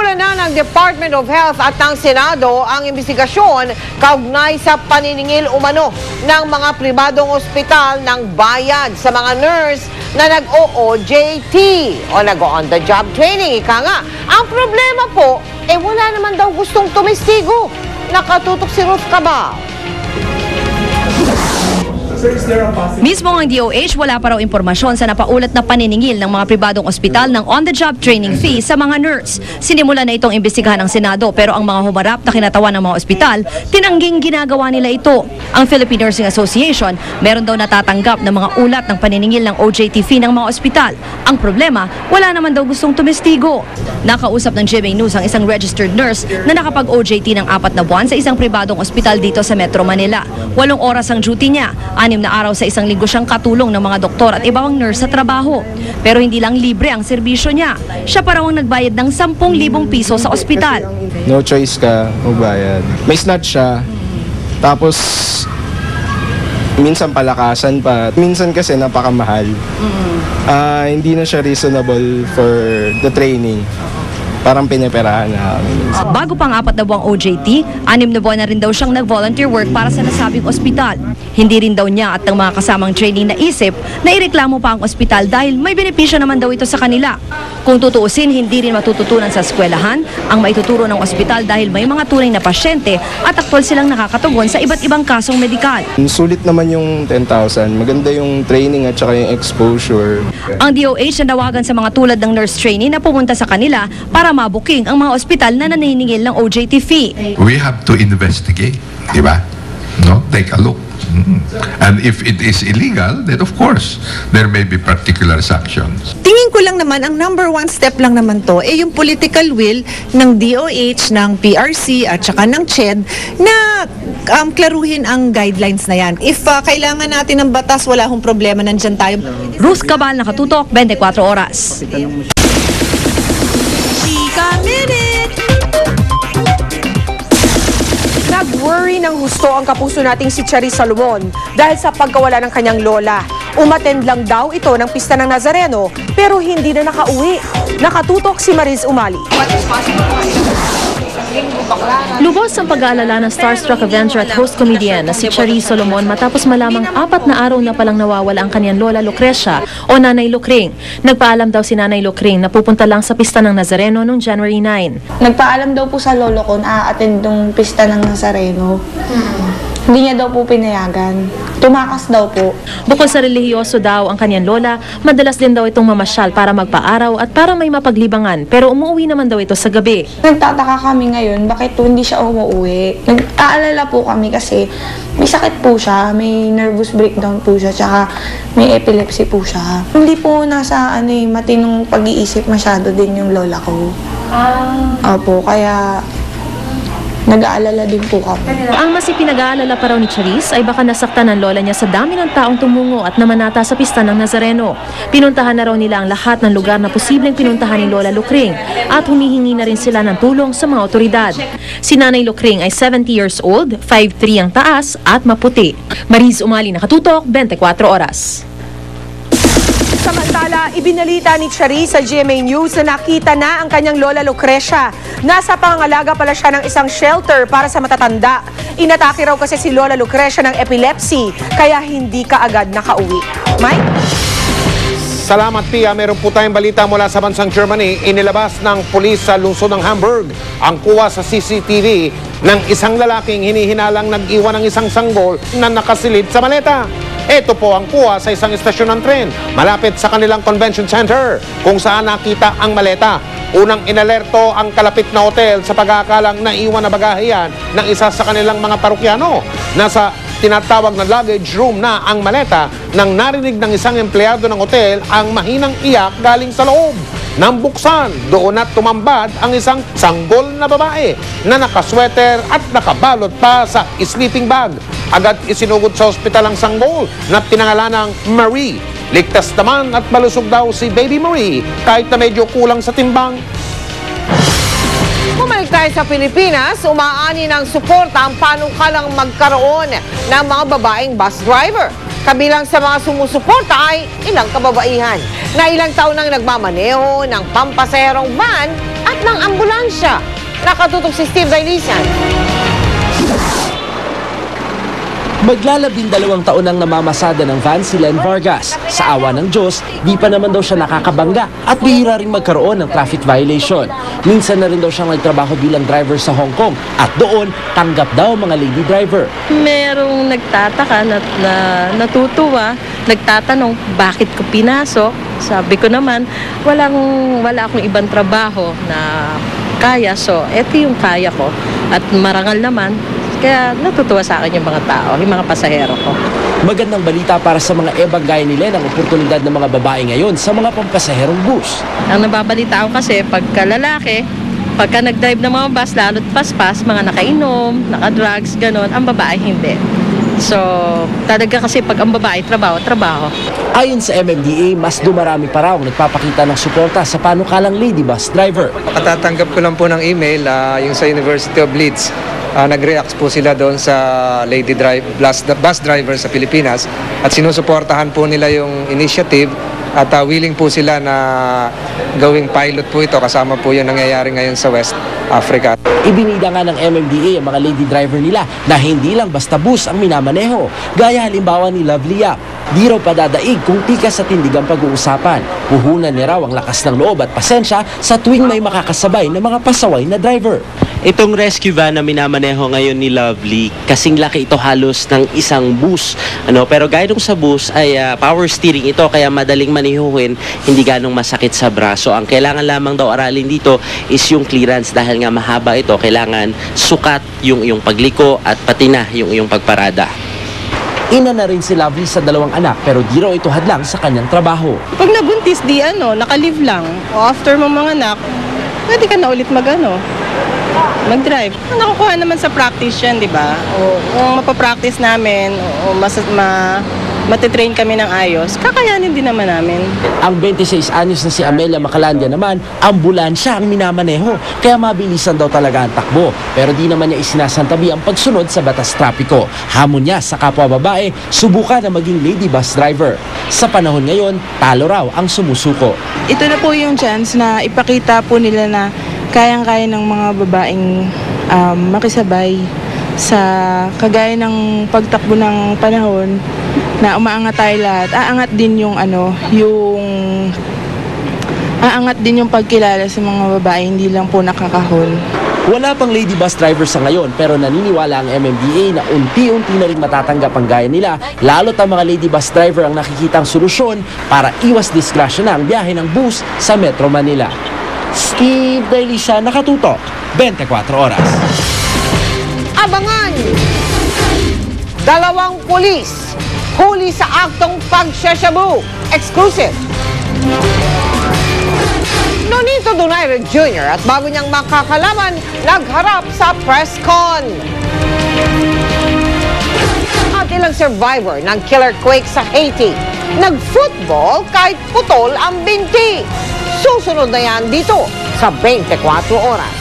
Sinimulan na ng Department of Health at ng Senado ang investigasyon kaugnay sa paniningil umano ng mga pribadong ospital ng bayad sa mga nurse na nag-OJT o nag-on-the-job training. Ika nga, ang problema po, wala naman daw gustong tumistigo. Nakatutok si Ruth Cabal. Mismo ang DOH wala pa raw impormasyon sa napaulat na paniningil ng mga pribadong ospital ng on-the-job training fee sa mga nurse. Sinimulan na itong imbestigahan ng Senado pero ang mga humarap na kinatawan ng mga ospital, tinangging ginagawa nila ito. Ang Philippine Nursing Association, meron daw natatanggap ng mga ulat ng paniningil ng OJT fee ng mga ospital. Ang problema, wala naman daw gustong tumestigo. Nakausap ng GMA News ang isang registered nurse na nakapag-OJT ng 4 na buwan sa isang pribadong ospital dito sa Metro Manila. 8 oras ang duty niya. 6 na araw sa isang linggo siyang katulong ng mga doktor at ibang nurse sa trabaho. Pero hindi lang libre ang serbisyo niya. Siya pa raw ang nagbayad ng 10,000 piso sa ospital. No choice ka, magbayad. May snatch siya. Tapos, minsan palakasan pa. Minsan kasi napakamahal. Hindi na siya reasonable for the training. Parang pineperahan na kami. Bago pang 4 na buwang OJT, 6 na buwan na rin daw siyang nag-volunteer work para sa nasabing ospital. Hindi rin daw niya at ng mga kasamang training naisip na ireklamo pa ang ospital dahil may benepisyo naman daw ito sa kanila. Kung tutuusin, hindi rin matututunan sa eskwelahan ang maituturo ng ospital dahil may mga tunay na pasyente at aktwal silang nakakatugon sa iba't ibang kasong medikal. Sulit naman yung 10,000. Maganda yung training at saka yung exposure. Ang DOH nanawagan sa mga tulad ng nurse trainee na pumunta sa kanila para mabuking ang mga ospital na naniningil ng OJT fee. We have to investigate, di ba? No? Take a look. And if it is illegal, then of course, there may be particular sanctions. Tingin ko lang naman, ang number 1 step lang naman to, yung political will ng DOH, ng PRC at saka ng CHED na klaruhin ang guidelines na yan. If kailangan natin ng batas, wala akong problema, nandyan tayo. Ruth Cabal, Nakatutok, 24 Oras. Nag-worry ng husto ang kapuso nating si Charis Salomon dahil sa pagkawala ng kanyang lola. Umattend lang daw ito ng pista ng Nazareno pero hindi na nakauwi. Nakatutok si Mariz Umali. Lubos ang pag-aalala ng starstruck Avenger at host comedian na si Charis Salomon matapos malamang 4 na araw na palang nawawala ang kanyang lola Lucrecia o Nanay Lucring. Nagpaalam daw si Nanay Lucring na pupunta lang sa pista ng Nazareno noong January 9. Nagpaalam daw po sa lolo ko na a-attend ng pista ng Nazareno. Hindi niya daw po pinayagan. Tumakas daw po. Bukod sa relihiyoso daw ang kanyang lola, madalas din daw itong mamasyal para magpaaraw at para may mapaglibangan. Pero umuwi naman daw ito sa gabi. Nagtataka kami ngayon, bakit po hindi siya umuwi? Nag-aalala po kami kasi may sakit po siya, may nervous breakdown po siya, tsaka may epilepsy po siya. Hindi po nasa matinong pag-iisip masyado din yung lola ko. Opo, kaya nag-aalala din po kami. Ang mas ipinag-aalala pa raw ni Charis ay baka nasaktan ng lola niya sa dami ng taong tumungo at namanata sa pista ng Nazareno. Pinuntahan na raw nila ang lahat ng lugar na posibleng pinuntahan ni Lola Lucring at humihingi na rin sila ng tulong sa mga otoridad. Si Nanay Lucring ay 70 years old, 5'3" ang taas at maputi. Mariz Umali, Nakatutok, 24 Oras. Samantala, ibinalita ni Charis sa GMA News na nakita na ang kanyang lola Lucrecia. Nasa pangangalaga pala siya ng isang shelter para sa matatanda. Inatake raw kasi si Lola Lucrecia ng epilepsy, kaya hindi kaagad nakauwi. Mike? Salamat, Pia. Meron po tayong balita mula sa bansang Germany. Inilabas ng pulis sa lungsod ng Hamburg ang kuha sa CCTV ng isang lalaking hinihinalang nag-iwan ng isang sanggol na nakasilid sa maleta. Ito po ang kuha sa isang istasyon ng tren malapit sa kanilang convention center kung saan nakita ang maleta. Unang inalerto ang kalapit na hotel sa pag-aakalang naiwan na bagahe yan ng isa sa kanilang mga parokyano. Nasa tinatawag na luggage room na ang maleta nang narinig ng isang empleyado ng hotel ang mahinang iyak galing sa loob. Nang buksan, doon at tumambad ang isang sanggol na babae na nakasweater at nakabalot pa sa sleeping bag. Agad isinugod sa ospital ang sanggol na pinangalan ng Marie. Ligtas naman at malusog daw si Baby Marie kahit na medyo kulang sa timbang. Bumalik tayo sa Pilipinas, umaani ng suporta ang panukalang magkaroon ng mga babaeng bus driver. Kabilang sa mga sumusuporta ay ilang kababaihan na ilang taon nang nagmamaneho ng pampasaherong van at at ng ambulansya. Nakatutok si Steve Dailisan. Maglalabindalawang taon ang namamasada ng van si Len Vargas. Sa awa ng Diyos, di pa naman daw siya nakakabangga at bihira ring magkaroon ng traffic violation. Minsan na rin daw siyang nagtrabaho bilang driver sa Hong Kong at doon, tanggap daw mga lady driver. Merong nagtataka na natutuwa, nagtatanong bakit ko pinasok. Sabi ko naman, wala akong ibang trabaho na kaya, so eto yung kaya ko. At marangal naman, kaya natutuwa sa akin yung mga tao, yung mga pasahero ko. Magandang balita para sa mga ebang gaya ni Len ang oportunidad ng mga babae ngayon sa mga pampasaherong bus. Ang nababalita ko kasi, pagka lalaki, pagka nag-drive ng mga bus, lalo't paspas, mga nakainom, naka-drugs, ganon, ang babae hindi. So, talaga kasi pag ang babae, trabaho. Ayon sa MMDA, mas dumarami pa raw nagpapakita ng suporta sa panukalang lady bus driver. Katatanggap ko lang po ng email, yung sa University of Leeds. Nag-react po sila doon sa bus driver sa Pilipinas at sinusuportahan po nila yung initiative at willing po sila na gawing pilot po ito kasama po yung nangyayari ngayon sa West Africa. Ibinida nga ng MMDA ang mga lady driver nila na hindi lang basta bus ang minamaneho. Gaya halimbawa ni Lovely Yap. Di raw padadaig kung tikas sa tindig ang pag-uusapan. Puhunan niya raw ang lakas ng loob at pasensya sa tuwing may makakasabay na mga pasaway na driver. Itong rescue van na minamaneho ngayon ni Lovely, kasing laki ito halos ng isang bus. Pero gaya nung sa bus ay power steering ito kaya madaling manihuhin, hindi ganong masakit sa braso. Ang kailangan lamang daw aralin dito is yung clearance dahil nga mahaba ito, kailangan sukat yung pagliko at pati na yung pagparada. Ina na rin si Lovely sa 2 anak pero di raw ito hadlang sa kanyang trabaho. Pag nabuntis, naka-leave lang. O after mo mga anak, pwede ka na ulit mag-drive. Nakukuha naman sa practice yan, di ba? O kung mapapractice namin, o matitrain kami ng ayos, kakayanin din naman namin. Ang 26 anyos na si Amelia Macalandia naman, ambulansya ang minamaneho, kaya mabilisan daw talaga ang takbo. Pero di naman niya isinasantabi ang pagsunod sa batas trapiko. Hamon niya sa kapwa babae, subukan na maging lady bus driver. Sa panahon ngayon, talo raw ang sumusuko. Ito na po yung chance na ipakita po nila na kayang-kaya ng mga babaeng makisabay sa kagaya ng pagtakbo ng panahon na umaangat tayo lahat. Aangat din yung pagkilala sa mga babae, hindi lang po nakakahon. Wala pang lady bus driver sa ngayon pero naniniwala ang MMDA na unti-unti na rin matatanggap ang gaya nila, lalo't ang mga lady bus driver ang nakikitang solusyon para iwas disgrasya na ang biyahe ng bus sa Metro Manila. Steve Dailisan, nakatutok, 24 oras. Abangan! 2 pulis huli sa aktong pagsasyabu. Exclusive. Nonito Donaire Jr. at bago niyang makakalaman, nagharap sa press con. At ilang survivor ng killer quake sa Haiti, nag-football kahit putol ang binti. Susunod na yan dito sa 24 oras.